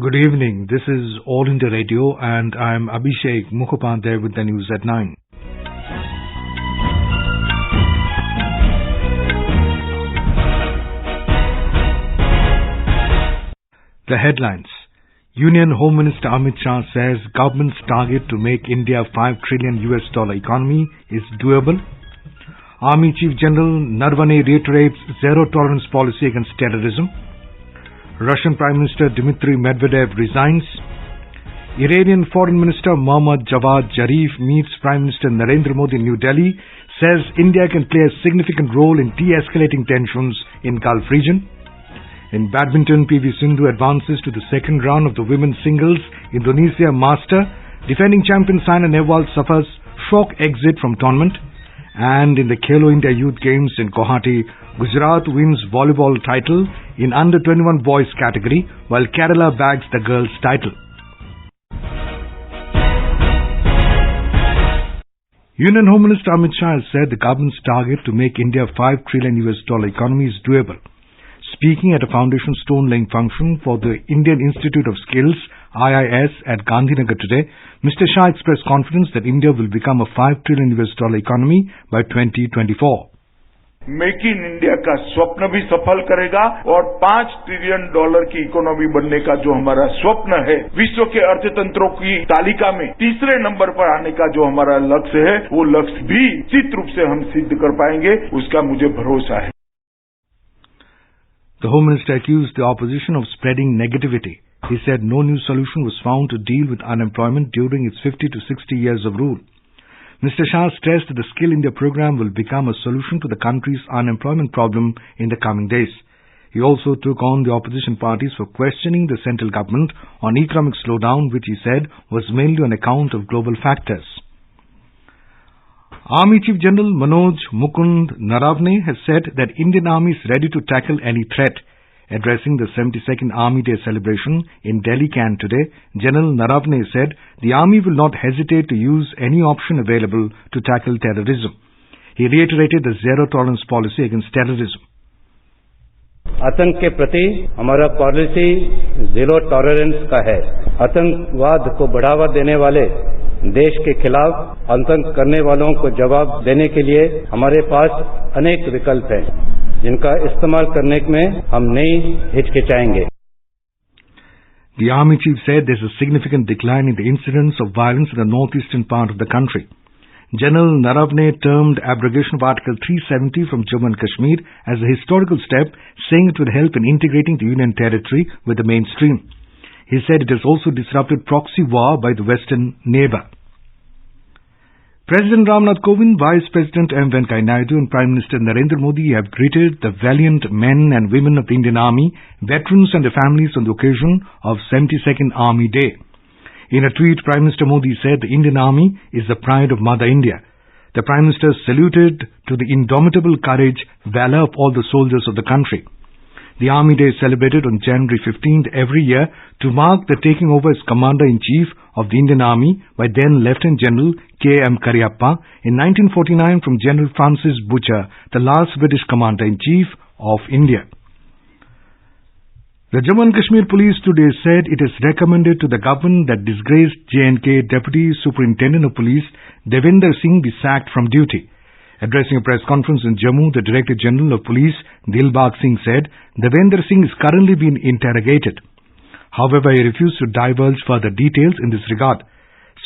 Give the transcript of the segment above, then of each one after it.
Good evening. This is All India Radio and I am Abhishek Mukhopadhyay with the news at 9. The headlines. Union Home Minister Amit Shah says government's target to make India $5 trillion economy is doable. Army Chief General Naravane reiterates zero tolerance policy against terrorism. Russian Prime Minister Dmitry Medvedev resigns. Iranian Foreign Minister Mohammad Zarif meets Prime Minister Narendra Modi in New Delhi, says India can play a significant role in de-escalating tensions in Gulf region. In badminton, V Sindhu advances to the second round of the women's singles Indonesia Master. Defending champion Saina Nehwal suffers shock exit from tournament. And in the Khelo India Youth Games in Guwahati, Gujarat wins Volleyball title in under-21 boys category, while Kerala bags the girls title. Union Home Minister Amit Shah has said the government's target to make India $5 trillion economy is doable. Speaking at a foundation stone-laying function for the Indian Institute of Skills, IIS, at Gandhinagar today, Mr. Shah expressed confidence that India will become a $5 trillion economy by 2024. Make in India का स्वप्न भी सफल करेगा और $5 trillion की economy बनने का जो हमारा स्वप्न है, विश्व के अर्थतंत्रों की तालिका में तीसरे नंबर पर आने का जो हमारा लक्ष्य है, वो लक्ष्य भी निश्चित रूप से हम सिद्ध कर पाएंगे, उसका मुझे भरोसा है. The Home Minister accused the opposition of spreading negativity. He said no new solution was found to deal with unemployment during its 50 to 60 years of rule. Mr. Shah stressed that the Skill India program will become a solution to the country's unemployment problem in the coming days. He also took on the opposition parties for questioning the central government on economic slowdown, which he said was mainly on account of global factors. Army Chief General Mukund Naravane has said that Indian Army is ready to tackle any threat. Addressing the 72nd Army Day celebration in Delhi Can today, General Naravane said the Army will not hesitate to use any option available to tackle terrorism. He reiterated the zero tolerance policy against terrorism. आतंक के प्रति हमारा policy zero tolerance का है. आतंकवाद को बढ़ावा देने वाले देश के खिलाफ आतंक करने वालों को जवाब देने के लिए हमारे पास अनेक विकल्प हैं, जिनका इस्तेमाल करने में हम नहीं हिचकिचाएंगे. The Army Chief said there is a significant decline in the incidence of violence in the northeastern part of the country. General Naravane termed abrogation of Article 370 from Jammu and Kashmir as a historical step, saying it would help in integrating the Union territory with the mainstream. He said it has also disrupted proxy war by the western neighbour. President Ramnath Kovind, Vice President M. Venkaiah Naidu and Prime Minister Narendra Modi have greeted the valiant men and women of the Indian Army, veterans and their families on the occasion of 72nd Army Day. In a tweet, Prime Minister Modi said the Indian Army is the pride of Mother India. The Prime Minister saluted to the indomitable courage, valour of all the soldiers of the country. The Army Day is celebrated on January 15th every year to mark the taking over as Commander-in-Chief of the Indian Army by then Lieutenant General K.M. Cariappa in 1949 from General Francis Butcher, the last British Commander-in-Chief of India. The Jammu and Kashmir Police today said it has recommended to the government that disgraced J&K Deputy Superintendent of Police Devender Singh be sacked from duty. Addressing a press conference in Jammu, the Director General of Police Dilbagh Singh said Devender Singh is currently being interrogated. However, he refused to divulge further details in this regard.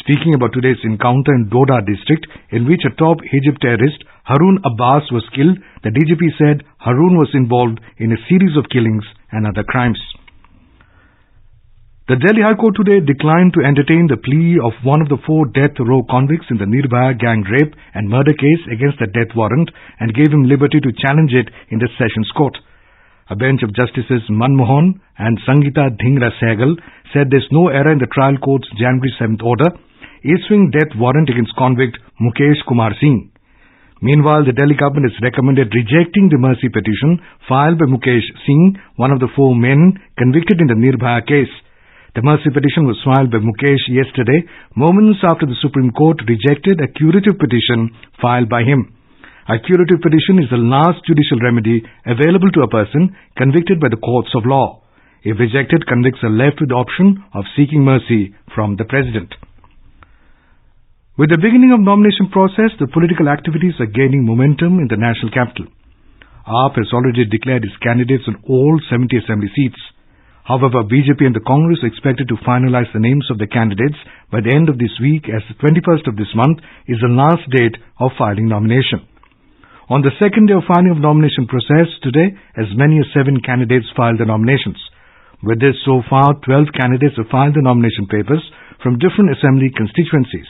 Speaking about today's encounter in Doda district, in which a top Hijab terrorist, Harun Abbas, was killed, the DGP said Harun was involved in a series of killings and other crimes. The Delhi High Court today declined to entertain the plea of one of the 4 death row convicts in the Nirbhaya gang rape and murder case against the death warrant and gave him liberty to challenge it in the Sessions Court. A bench of Justices Manmohan and Sangeeta Dhingra Sehgal said there is no error in the trial court's January 7th order, issuing death warrant against convict Mukesh Kumar Singh. Meanwhile, the Delhi government has recommended rejecting the mercy petition filed by Mukesh Singh, one of the 4 men convicted in the Nirbhaya case. The mercy petition was filed by Mukesh yesterday, moments after the Supreme Court rejected a curative petition filed by him. A curative petition is the last judicial remedy available to a person convicted by the courts of law. If rejected, convicts are left with the option of seeking mercy from the President. With the beginning of nomination process, the political activities are gaining momentum in the national capital. AAP has already declared its candidates on all 70 assembly seats. However, BJP and the Congress are expected to finalize the names of the candidates by the end of this week, as the 21st of this month is the last date of filing nomination. On the second day of filing of nomination process today, as many as 7 candidates filed their nominations. With this, so far, 12 candidates have filed the nomination papers from different assembly constituencies.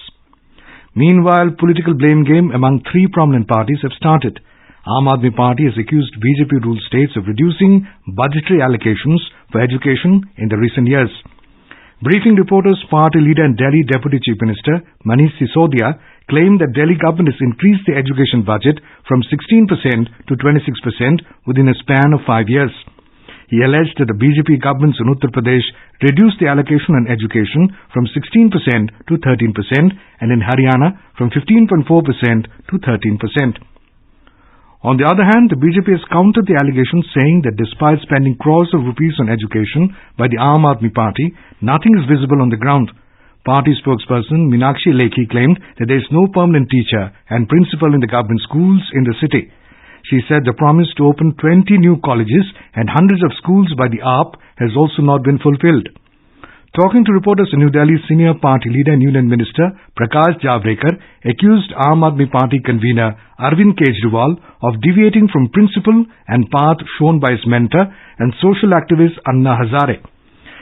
Meanwhile, political blame game among 3 prominent parties have started. Aam Aadmi Party has accused BJP-ruled states of reducing budgetary allocations for education in the recent years. Briefing reporters, party leader and Delhi Deputy Chief Minister Manish Sisodia claimed that Delhi government has increased the education budget from 16% to 26% within a span of 5 years. He alleged that the BJP governments in Uttar Pradesh reduced the allocation on education from 16% to 13% and in Haryana from 15.4% to 13%. On the other hand, the BJP has countered the allegations, saying that despite spending crores of rupees on education by the Aam Aadmi Party, nothing is visible on the ground. Party spokesperson Meenakshi Lekhi claimed that there is no permanent teacher and principal in the government schools in the city. She said the promise to open 20 new colleges and hundreds of schools by the AAP has also not been fulfilled. Talking to reporters in New Delhi, senior party leader and Union Minister Prakash Javadekar accused Aam Aadmi Party convener Arvind Kejriwal of deviating from principle and path shown by his mentor and social activist Anna Hazare.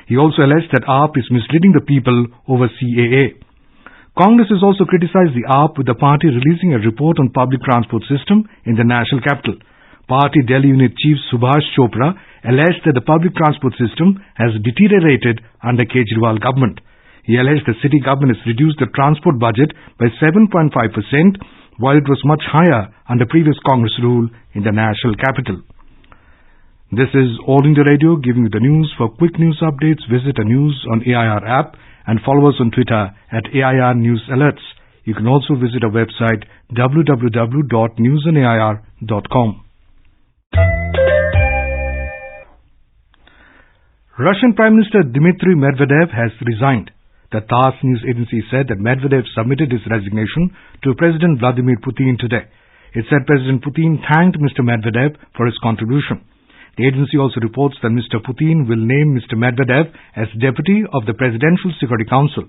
He also alleged that AAP is misleading the people over CAA. Congress has also criticized the AAP, with the party releasing a report on public transport system in the national capital. Party Delhi Unit Chief Subhash Chopra alleged that the public transport system has deteriorated under Kejriwal government. He alleged the city government has reduced the transport budget by 7.5%, while it was much higher under previous Congress rule in the national capital. This is All India Radio, giving you the news. For quick news updates, visit our News on AIR app and follow us on Twitter at AIR News Alerts. You can also visit our website www.newsonair.com. Russian Prime Minister Dmitry Medvedev has resigned. The TASS news agency said that Medvedev submitted his resignation to President Vladimir Putin today. It said President Putin thanked Mr. Medvedev for his contribution. The agency also reports that Mr. Putin will name Mr. Medvedev as deputy of the Presidential Security Council.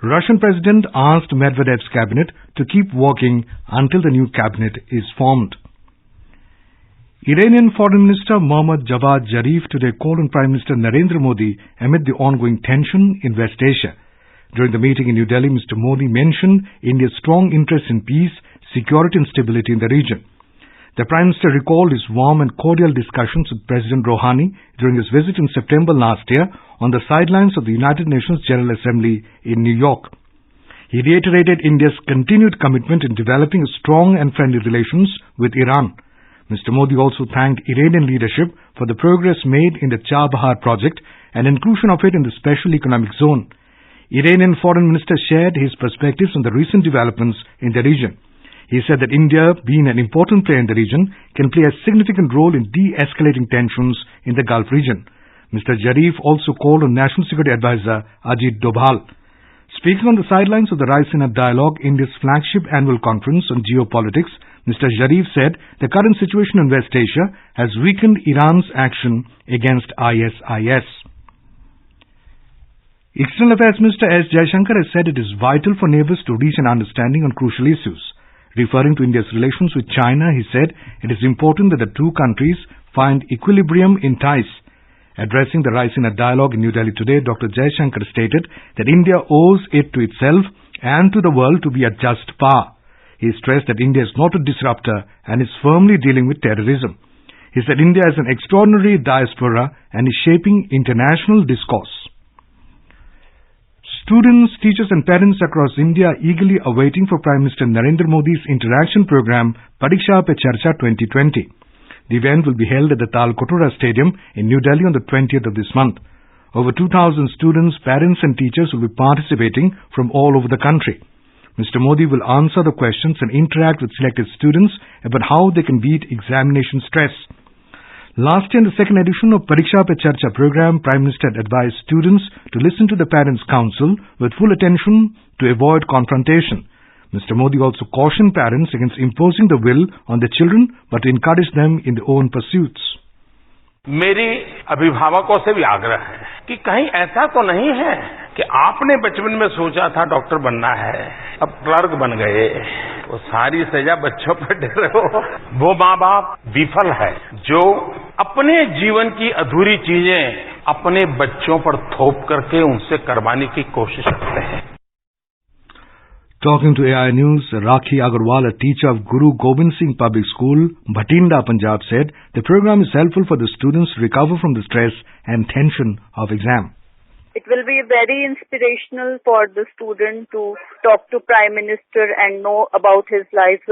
Russian President asked Medvedev's cabinet to keep working until the new cabinet is formed. Iranian Foreign Minister Mohammad Zarif today called on Prime Minister Narendra Modi amid the ongoing tension in West Asia. During the meeting in New Delhi, Mr. Modi mentioned India's strong interest in peace, security and stability in the region. The Prime Minister recalled his warm and cordial discussions with President Rouhani during his visit in September last year on the sidelines of the United Nations General Assembly in New York. He reiterated India's continued commitment in developing strong and friendly relations with Iran. Mr. Modi also thanked Iranian leadership for the progress made in the Chabahar project and inclusion of it in the Special Economic Zone. Iranian Foreign Minister shared his perspectives on the recent developments in the region. He said that India, being an important player in the region, can play a significant role in de-escalating tensions in the Gulf region. Mr. Zarif also called on National Security Advisor Ajit Dobhal. Speaking on the sidelines of the Raisina Dialogue, India's flagship annual conference on geopolitics, Mr. Zarif said the current situation in West Asia has weakened Iran's action against ISIS. External Affairs Minister S. Jaishankar has said it is vital for neighbors to reach an understanding on crucial issues. Referring to India's relations with China, he said it is important that the two countries find equilibrium in ties. Addressing the Raisina Dialogue in New Delhi today, Dr. Jaishankar stated that India owes it to itself and to the world to be a just power. He stressed that India is not a disruptor and is firmly dealing with terrorism. He said India has an extraordinary diaspora and is shaping international discourse. Students, teachers and parents across India are eagerly awaiting for Prime Minister Narendra Modi's interaction program Pariksha Pe Charcha 2020. The event will be held at the Tal Kotora Stadium in New Delhi on the 20th of this month. Over 2,000 students, parents and teachers will be participating from all over the country. Mr. Modi will answer the questions and interact with selected students about how they can beat examination stress. Last year in the second edition of Pariksha Pe Charcha program, Prime Minister advised students to listen to the Parents' Council with full attention to avoid confrontation. Mr. Modi also cautioned parents against imposing the will on their children but to encourage them in their own pursuits. मेरी अभिभावकों से भी आग्रह है कि कहीं ऐसा तो नहीं है कि आपने बचपन में सोचा था डॉक्टर बनना है, अब क्लर्क बन गए, वो सारी सजा बच्चों पर दे रहे हो। वो माँ बाप विफल है जो अपने जीवन की अधूरी चीजें अपने बच्चों पर थोप करके उनसे करवाने की कोशिश करते हैं। Talking to AI News, Rakhi Agarwal, a teacher of Guru Gobind Singh Public School, Bhatinda, Punjab, said the program is helpful for the students to recover from the stress and tension of exam. It will be very inspirational for the student to talk to Prime Minister and know about his life,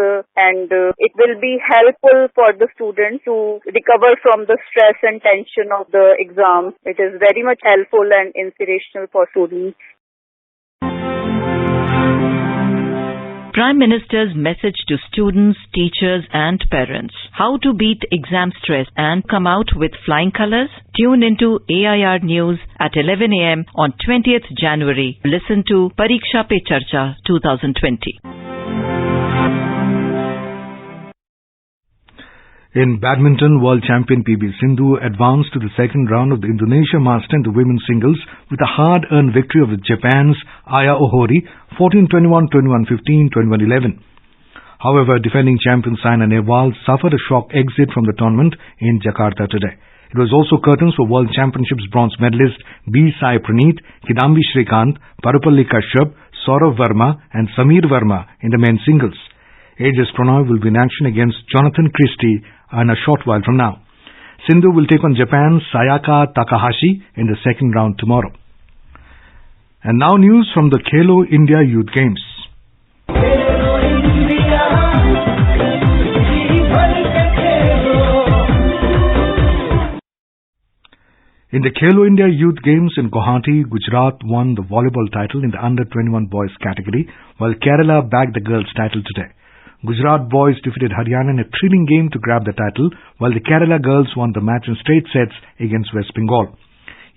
and it will be helpful for the student to recover from the stress and tension of the exam. It is very much helpful and inspirational for students. Prime Minister's message to students, teachers and parents. How to beat exam stress and come out with flying colors? Tune into AIR News at 11 a.m. on 20th January. Listen to Pariksha Pe Charcha 2020. In badminton, world champion V Sindhu advanced to the second round of the Indonesia Master in the women's singles with a hard-earned victory over Japan's Aya Ohori 14-21, 21-15, 21-11. However, defending champion Saina Nehwal suffered a shock exit from the tournament in Jakarta today. It was also curtains for World Championships bronze medalist B. Sai Praneeth, Kidambi Shrikant, Parupalli Kashyap, Saurav Verma and Sameer Verma in the men's singles. Aegis Pranoy will be in action against Jonathan Christie in a short while from now. Sindhu will take on Japan's Sayaka Takahashi in the second round tomorrow. And now news from the Khelo India Youth Games. In the Khelo India Youth Games in Guwahati, Gujarat won the volleyball title in the under-21 boys category, while Kerala bagged the girls title today. Gujarat boys defeated Haryana in a thrilling game to grab the title, while the Kerala girls won the match in straight sets against West Bengal.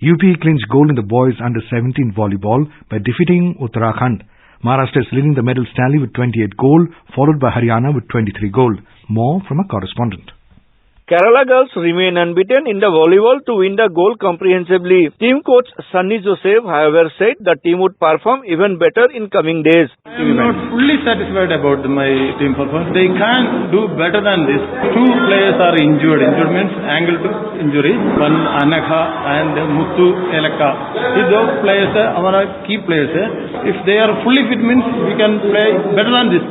UP clinched gold in the boys under-17 volleyball by defeating Uttarakhand. Maharashtra is leading the medals tally with 28 gold, followed by Haryana with 23 gold. More from a correspondent. Kerala girls remain unbeaten in the volleyball to win the gold comprehensively. Team coach Sunny Joseph, however, said the team would perform even better in coming days. I am not fully satisfied about my team performance. They can do better than this. Two players are injured. Injured means angle to injury. One Anakha and Muthu Elaka. Those players are our key players. If they are fully fit means we can play better than this.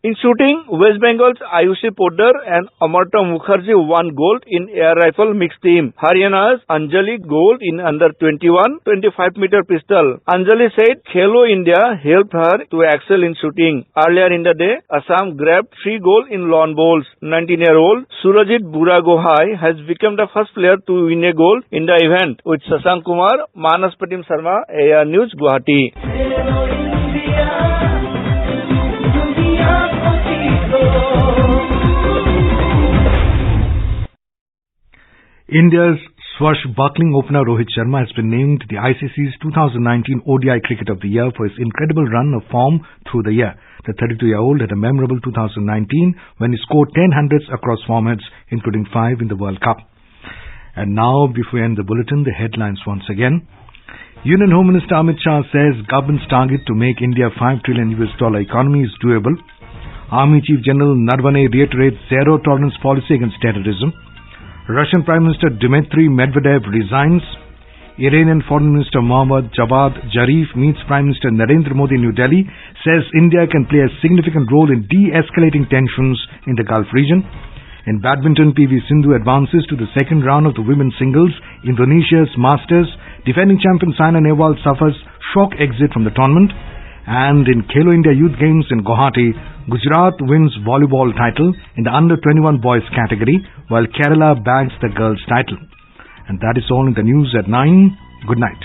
In shooting, West Bengal's Ayushi Poddar and Amarta Mukherjee won gold in air rifle mixed team. Haryana's Anjali gold in under 21 25-meter pistol. Anjali said Khelo India helped her to excel in shooting. Earlier in the day, Assam grabbed 3 gold in lawn bowls. 19-year-old Surajit Buragohai has become the first player to win a gold in the event. With Sasank Kumar, Manas Patim Sharma, AR News, Guwahati. India's swashbuckling opener Rohit Sharma has been named the ICC's 2019 ODI Cricket of the Year for his incredible run of form through the year. The 32-year-old had a memorable 2019 when he scored 10 hundreds across formats, including 5 in the World Cup. And now, before we end the bulletin, the headlines once again. Union Home Minister Amit Shah says government's target to make India $5 trillion economy is doable. Army Chief General Naravane reiterates zero tolerance policy against terrorism. Russian Prime Minister Dmitry Medvedev resigns. Iranian Foreign Minister Mohammad Zarif meets Prime Minister Narendra Modi in New Delhi, says India can play a significant role in de-escalating tensions in the Gulf region. In badminton, V Sindhu advances to the second round of the women's singles. Indonesia's Masters. Defending champion Saina Nehwal suffers shock exit from the tournament. And in Khelo India Youth Games in Guwahati, Gujarat wins volleyball title in the under-21 boys category, while Kerala bags the girls title. And that is all in the news at 9. Good night.